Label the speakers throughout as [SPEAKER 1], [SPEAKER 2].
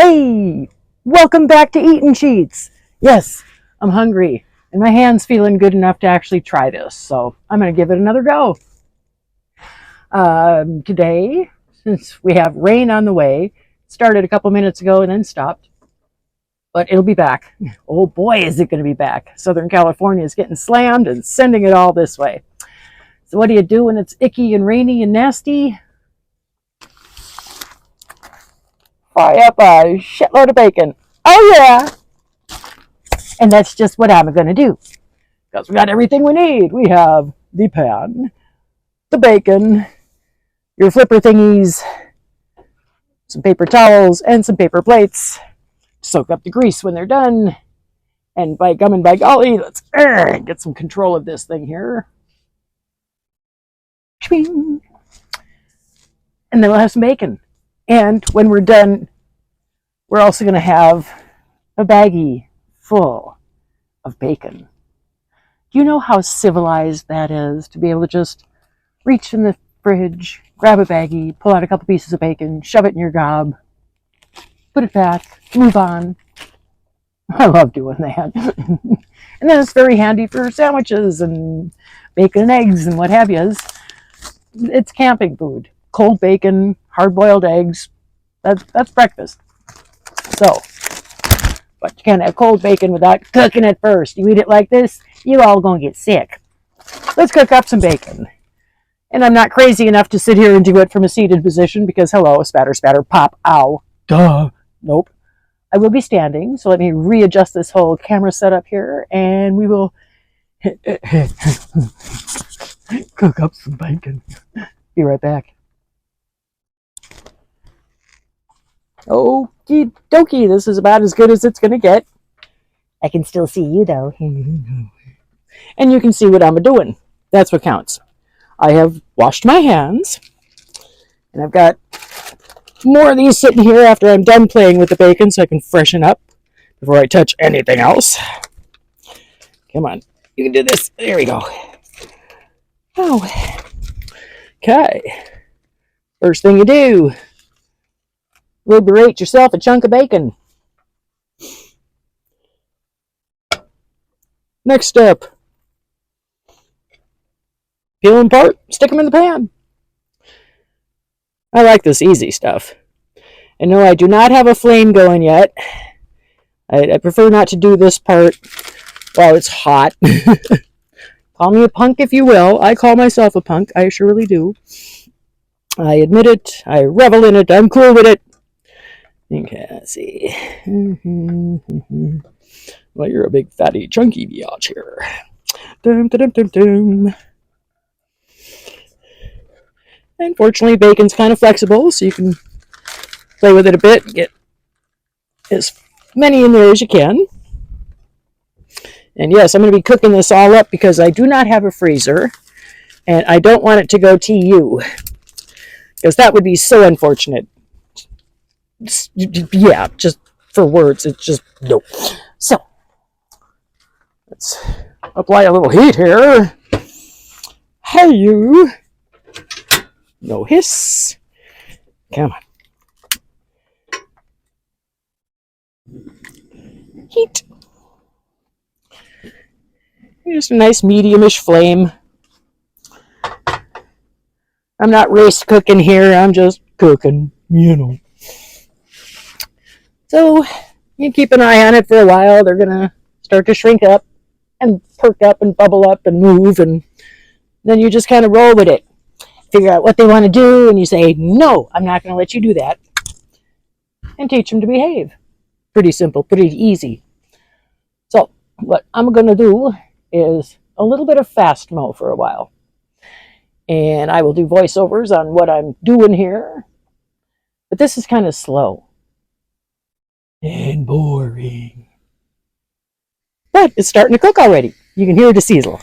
[SPEAKER 1] Hey, welcome back to Eatin Cheats. Yes, I'm hungry and my hand's feeling good enough to actually try this, so I'm going to give it another go. Today, since we have rain on the way, started a couple minutes ago and then stopped, but it'll be back. Oh boy, is it going to be back. Southern California is getting slammed and sending it all this way. So what do you do when it's icky and rainy and nasty? Fry up a shitload of bacon. Oh yeah! And that's just what I'm going to do. Because we got everything we need. We have the pan, the bacon, your flipper thingies, some paper towels, and some paper plates. Soak up the grease when they're done. And by gum and by golly, let's get some control of this thing here. And then we'll have some bacon. And when we're done, we're also going to have a baggie full of bacon. Do you know how civilized that is to be able to just reach in the fridge, grab a baggie, pull out a couple pieces of bacon, shove it in your gob, put it back, move on? I love doing that. And then it's very handy for sandwiches and bacon and eggs and what have you. It's camping food. Cold bacon, hard-boiled eggs, that's breakfast. So, but you can't have cold bacon without cooking it first. You eat it like this, you all gonna get sick. Let's cook up some bacon. And I'm not crazy enough to sit here and do it from a seated position because, hello, spatter, spatter, pop, ow, duh, nope. I will be standing, so let me readjust this whole camera setup here, and we will cook up some bacon. Be right back. Okie dokie, this is about as good as it's going to get. I can still see you, though. And you can see what I'm doing. That's what counts. I have washed my hands, and I've got more of these sitting here after I'm done playing with the bacon so I can freshen up before I touch anything else. Come on, you can do this. There we go. Oh. Okay. First thing you do, liberate yourself a chunk of bacon. Next step, peel them apart, stick them in the pan. I like this easy stuff. And no, I do not have a flame going yet. I prefer not to do this part while it's hot. Call me a punk if you will. I call myself a punk. I surely do. I admit it. I revel in it. I'm cool with it. Okay, let's see. Well, you're a big fatty chunky biatch here. Dum, dum, dum, dum. Unfortunately, bacon's kind of flexible, so you can play with it a bit and get as many in there as you can. And yes, I'm going to be cooking this all up because I do not have a freezer, and I don't want it to go TU, because that would be so unfortunate. Yeah, just for words, it's just no. So, let's apply a little heat here. Hey, you. No hiss. Come on. Heat. Just a nice medium-ish flame. I'm not race cooking here. I'm just cooking, you know. So, you keep an eye on it for a while. They're going to start to shrink up and perk up and bubble up and move. And then you just kind of roll with it. Figure out what they want to do. And you say, no, I'm not going to let you do that. And teach them to behave. Pretty simple, pretty easy. So, what I'm going to do is a little bit of fast mo for a while. And I will do voiceovers on what I'm doing here. But this is kind of slow. And boring. But it's starting to cook already. You can hear the sizzle.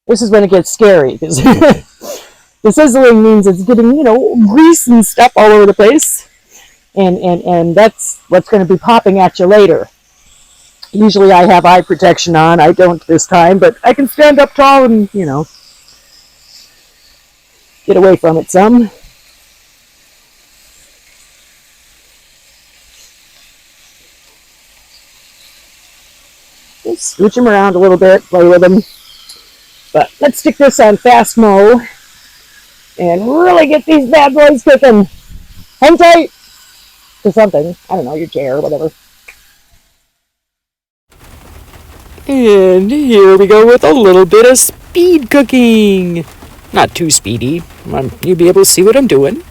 [SPEAKER 1] This is when it gets scary. Because the sizzling means it's getting, grease and stuff all over the place. And that's what's going to be popping at you later. Usually I have eye protection on. I don't this time, but I can stand up tall and, get away from it some. Scooch them around a little bit, play with them. But let's stick this on fast mo and really get these bad boys cooking. Hang tight to something. I don't know, your chair or whatever.
[SPEAKER 2] And here we go with a little bit of speed cooking. Not too speedy. You'll be able to see what I'm doing.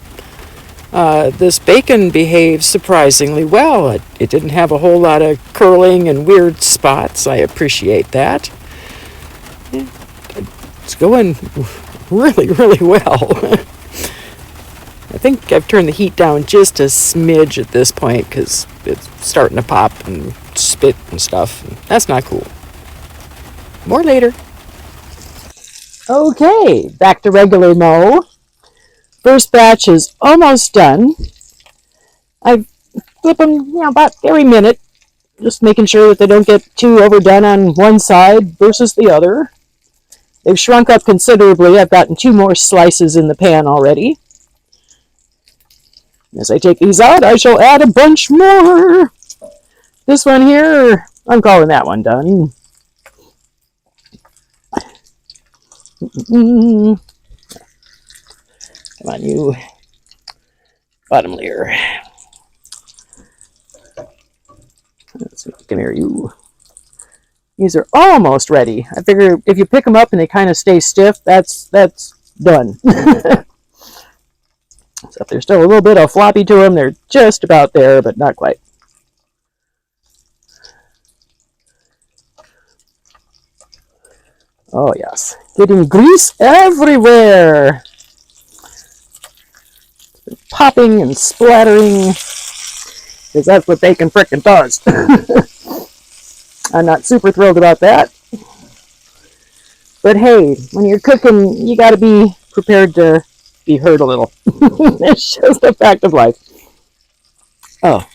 [SPEAKER 2] This bacon behaves surprisingly well. It didn't have a whole lot of curling and weird spots. I appreciate that. It's going really, really well. I think I've turned the heat down just a smidge at this point because it's starting to pop and spit and stuff. That's not cool. More later.
[SPEAKER 1] Okay, back to regular mo. First batch is almost done. I flip them, about every minute, just making sure that they don't get too overdone on one side versus the other. They've shrunk up considerably. I've gotten 2 more slices in the pan already. As I take these out, I shall add a bunch more. This one here, I'm calling that one done. Come on, you bottom layer. Let's see, come here, you. These are almost ready. I figure if you pick them up and they kind of stay stiff, that's done. So if there's still a little bit of floppy to them, they're just about there, but not quite. Oh yes, getting grease everywhere. Popping and splattering, because that's what bacon frickin' does. I'm not super thrilled about that. But hey, when you're cooking, you gotta be prepared to be hurt a little. It's just a fact of life. Oh.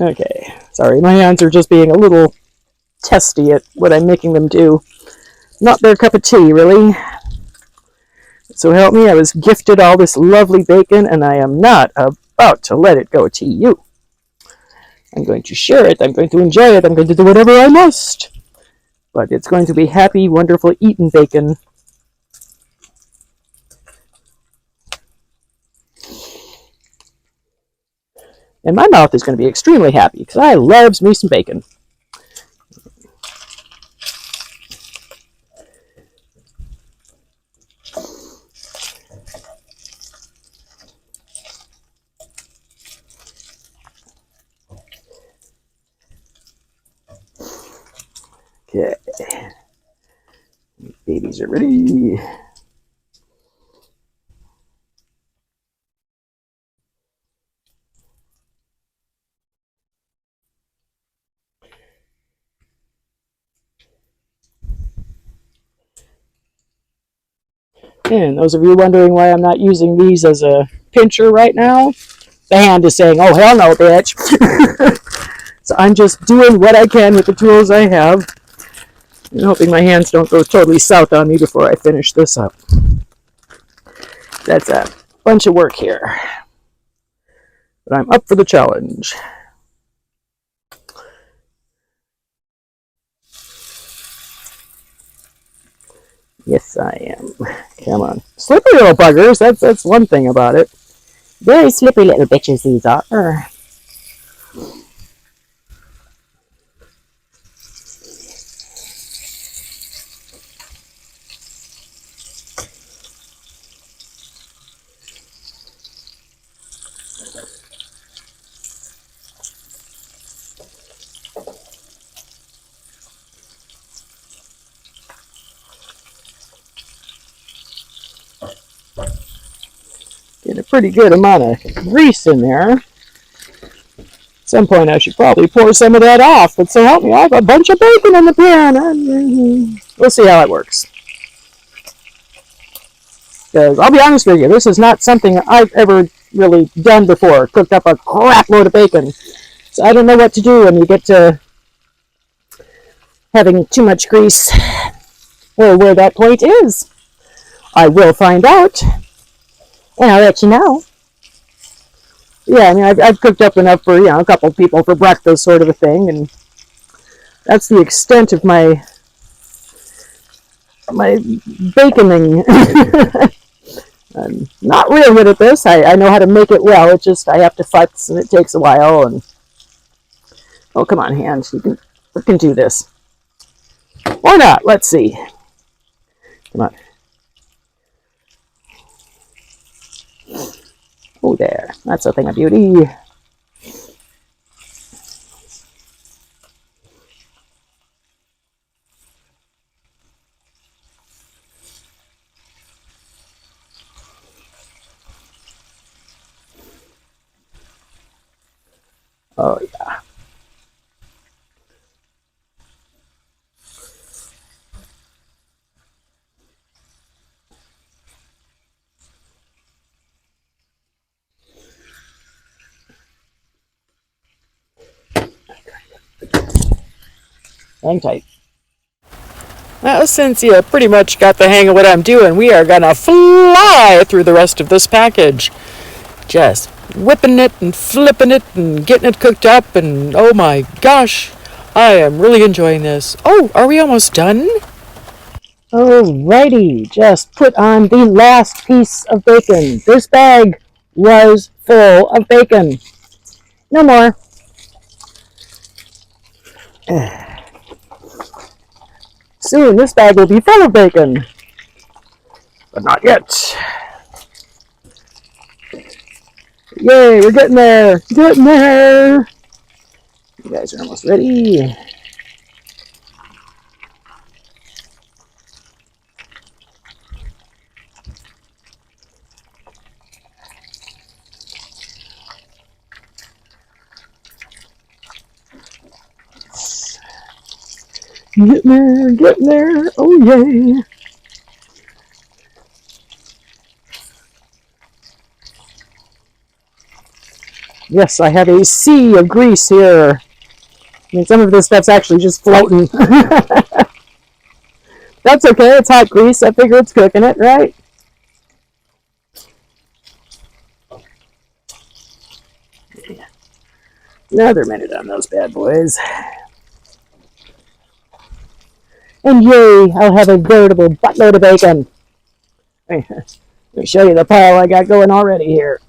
[SPEAKER 1] Okay, sorry, my hands are just being a little testy at what I'm making them do. Not their cup of tea, really. So help me, I was gifted all this lovely bacon, and I am not about to let it go to you. I'm going to share it, I'm going to enjoy it, I'm going to do whatever I must. But it's going to be happy, wonderful eaten bacon. And my mouth is going to be extremely happy, because I loves me some bacon. Okay. Babies are ready. And those of you wondering why I'm not using these as a pincher right now, the hand is saying, oh, hell no, bitch. So I'm just doing what I can with the tools I have, and hoping my hands don't go totally south on me before I finish this up. That's a bunch of work here, but I'm up for the challenge. Yes, I am. Come on. Slippery little buggers, that's one thing about it. Very slippery little bitches these are. Get a pretty good amount of grease in there. At some point I should probably pour some of that off, but so help me, I have a bunch of bacon in the pan. We'll see how it works. Because I'll be honest with you, this is not something I've ever really done before, cooked up a crap load of bacon. So I don't know what to do when you get to having too much grease, or where that point is. I will find out, and I'll let you know. yeah, I mean, I've cooked up enough for, a couple people for breakfast, sort of a thing, and that's the extent of my baconing. I'm not real good at this. I know how to make it well. It's just I have to futz, and it takes a while. And oh, come on, hands, we can do this. Or not? Let's see. Come on. Oh, there. That's a thing of beauty. Oh, yeah. Hang tight.
[SPEAKER 2] Well, since you pretty much got the hang of what I'm doing, we are gonna fly through the rest of this package. Just whipping it and flipping it and getting it cooked up, and oh my gosh, I am really enjoying this. Oh, are we almost done?
[SPEAKER 1] Alrighty, just put on the last piece of bacon. This bag was full of bacon. No more. Soon this bag will be full of bacon. But not yet. Yay, we're getting there. Getting there. You guys are almost ready. Getting there, oh yay. Yes, I have a sea of grease here. I mean, some of this stuff's actually just floating. That's okay, it's hot grease. I figure it's cooking it, right? Another minute on those bad boys. And yay, I'll have a veritable buttload of bacon. Let me show you the pile I got going already here.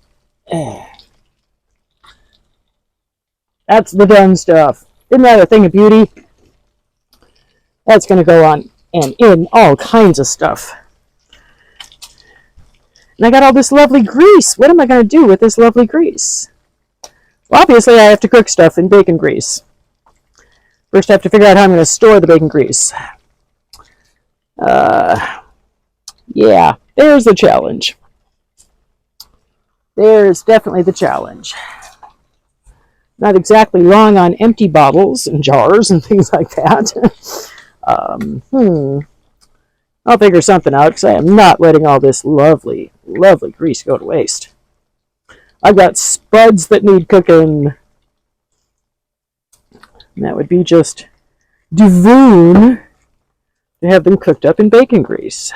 [SPEAKER 1] That's the done stuff. Isn't that a thing of beauty? That's going to go on and in all kinds of stuff. And I got all this lovely grease. What am I going to do with this lovely grease? Well, obviously, I have to cook stuff in bacon grease. First, I have to figure out how I'm going to store the bacon grease. Yeah, there's the challenge. There's definitely the challenge. Not exactly long on empty bottles and jars and things like that. I'll figure something out because I am not letting all this lovely, lovely grease go to waste. I've got spuds that need cooking. And that would be just divine to have them cooked up in bacon grease.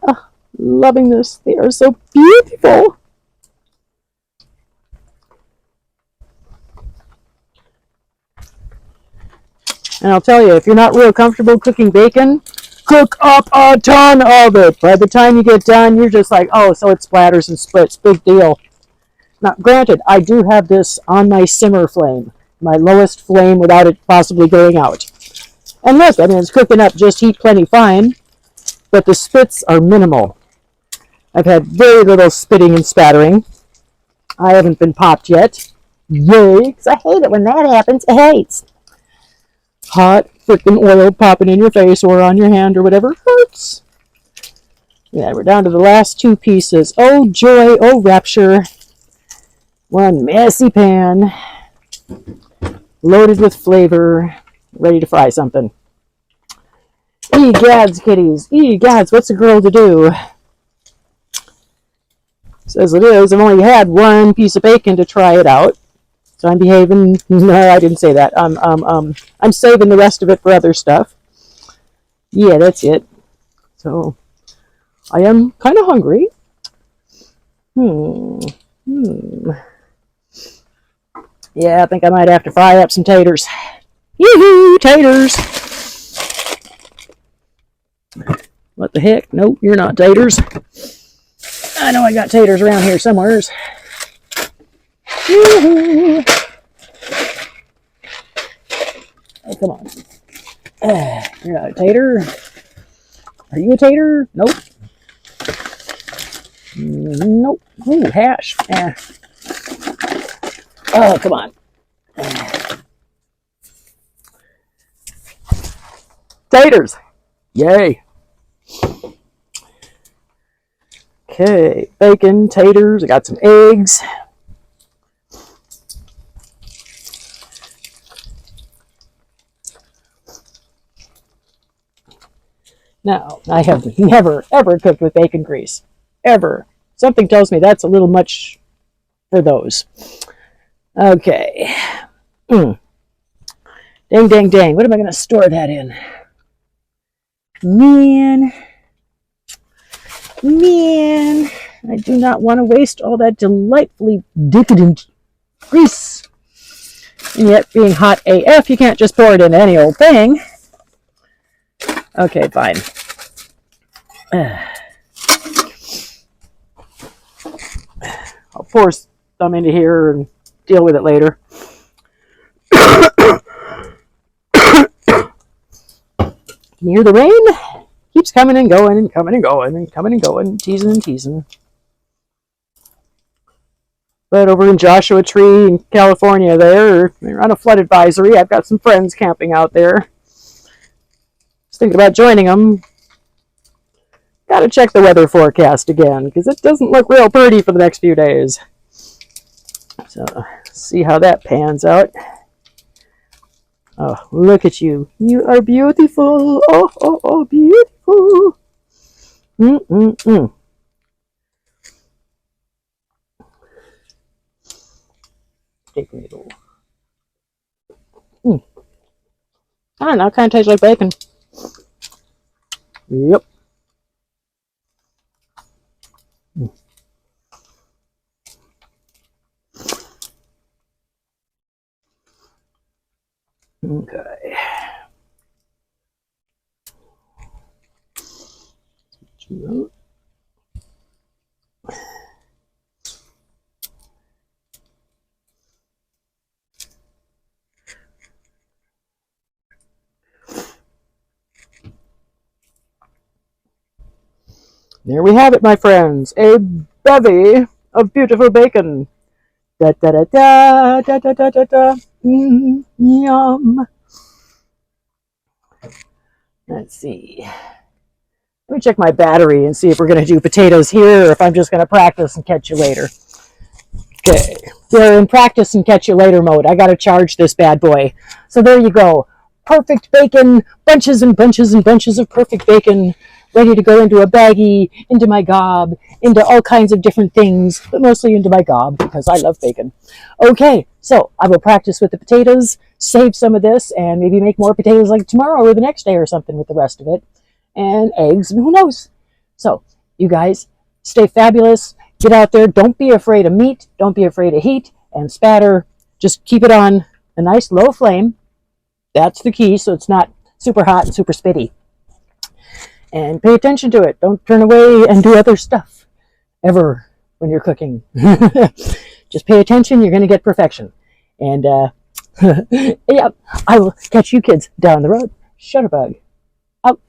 [SPEAKER 1] Oh, loving this. They are so beautiful. And I'll tell you, if you're not real comfortable cooking bacon, cook up a ton of it. By the time you get done, you're just like, oh, so it splatters and splits. Big deal. Now, granted, I do have this on my simmer flame, my lowest flame without it possibly going out. And look, I mean, it's cooking up just heat plenty fine, but the spits are minimal. I've had very little spitting and spattering. I haven't been popped yet. Yay, because I hate it when that happens. I hate hot freaking oil popping in your face or on your hand or whatever. Hurts. Yeah, we're down to the last two pieces. Oh joy, oh rapture. One messy pan, loaded with flavor, ready to fry something. Egads, kitties. Egads, what's a girl to do? Says it is. I've only had one piece of bacon to try it out. So I'm behaving. No, I didn't say that. I'm saving the rest of it for other stuff. Yeah, that's it. So I am kind of hungry. Yeah, I think I might have to fry up some taters. Yoo-hoo, taters! What the heck? Nope, you're not taters. I know I got taters around here somewheres. Yoo-hoo! Oh, come on. You're not a tater. Are you a tater? Nope. Nope. Ooh, hash. Oh, come on. Taters. Yay. Okay, bacon, taters. I got some eggs. Now, I have never, ever cooked with bacon grease. Ever. Something tells me that's a little much for those. Okay. Dang, dang, dang. What am I going to store that in? Man. I do not want to waste all that delightfully decadent grease. And yet, being hot AF, you can't just pour it in any old thing. Okay, fine. I'll pour some into here and deal with it later. Can you hear the rain? Keeps coming and going and coming and going and coming and going, teasing and teasing. But over in Joshua Tree in California, they're on a flood advisory. I've got some friends camping out there. Just thinking about joining them. Got to check the weather forecast again, because it doesn't look real pretty for the next few days. So, see how that pans out. Oh, look at you. You are beautiful. Oh, oh, oh, beautiful. Take me a little. I don't know, it kind of tastes like bacon. Yep. Okay. There we have it, my friends. A bevy of beautiful bacon. Da da da da da da da da da. Yum. Let's see. Let me check my battery and see if we're going to do potatoes here or if I'm just going to practice and catch you later. Okay. We're in practice and catch you later mode. I got to charge this bad boy. So there you go. Perfect bacon. Bunches and bunches and bunches of perfect bacon. Ready to go into a baggie, into my gob, into all kinds of different things, but mostly into my gob because I love bacon. Okay, so I will practice with the potatoes, save some of this, and maybe make more potatoes like tomorrow or the next day or something with the rest of it, and eggs, and who knows. So, you guys, stay fabulous. Get out there. Don't be afraid of meat. Don't be afraid of heat and spatter. Just keep it on a nice low flame. That's the key, so it's not super hot and super spitty. And pay attention to it. Don't turn away and do other stuff ever when you're cooking. Just pay attention. You're going to get perfection. And, yeah, I will catch you kids down the road. Shutterbug. Out.